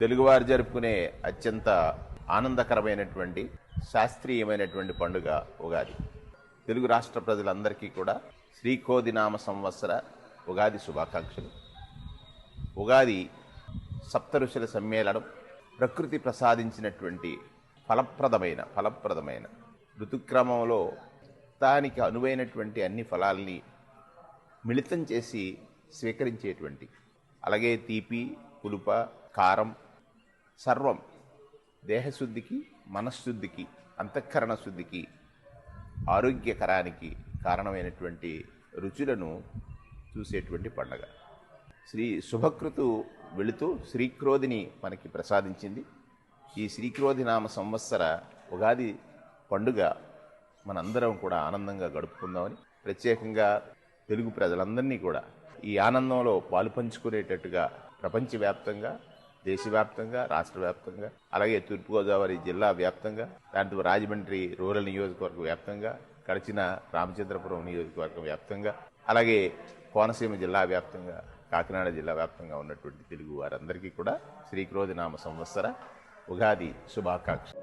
తెలుగువారు జరుపుకునే అత్యంత ఆనందకరమైనటువంటి శాస్త్రీయమైనటువంటి పండుగ ఉగాది. తెలుగు రాష్ట్ర ప్రజలందరికీ కూడా శ్రీకోదినామ సంవత్సర ఉగాది శుభాకాంక్షలు. ఉగాది సప్త ఋషుల సమ్మేళనం, ప్రకృతి ప్రసాదించినటువంటి ఫలప్రదమైన ఋతుక్రమంలో దానికి అనువైనటువంటి అన్ని ఫలాల్ని మిళితం చేసి స్వీకరించేటువంటి, అలాగే తీపి, పులుప, కారం సర్వం దేహశుద్ధికి, మనశ్శుద్ధికి, అంతఃకరణ శుద్ధికి, ఆరోగ్యకరానికి కారణమైనటువంటి రుచులను చూసేటువంటి పండగ. శ్రీ శుభకృతు వెళుతూ శ్రీక్రోధిని మనకి ప్రసాదించింది. ఈ శ్రీక్రోధి నామ సంవత్సర ఉగాది పండుగ మనందరం కూడా ఆనందంగా గడుపుకుందామని, ప్రత్యేకంగా తెలుగు ప్రజలందరినీ కూడా ఈ ఆనందంలో పాలు పంచుకునేటట్టుగా ప్రపంచవ్యాప్తంగా, దేశవ్యాప్తంగా, రాష్ట్ర వ్యాప్తంగా, అలాగే తూర్పుగోదావరి జిల్లా వ్యాప్తంగా, దాంట్లో రాజమండ్రి రూరల్ నియోజకవర్గ వ్యాప్తంగా, గడిచిన రామచంద్రపురం నియోజకవర్గం వ్యాప్తంగా, అలాగే కోనసీమ జిల్లా వ్యాప్తంగా, కాకినాడ జిల్లా వ్యాప్తంగా ఉన్నటువంటి తెలుగు వారందరికీ కూడా శ్రీక్రోధి నామ సంవత్సర ఉగాది శుభాకాంక్షలు.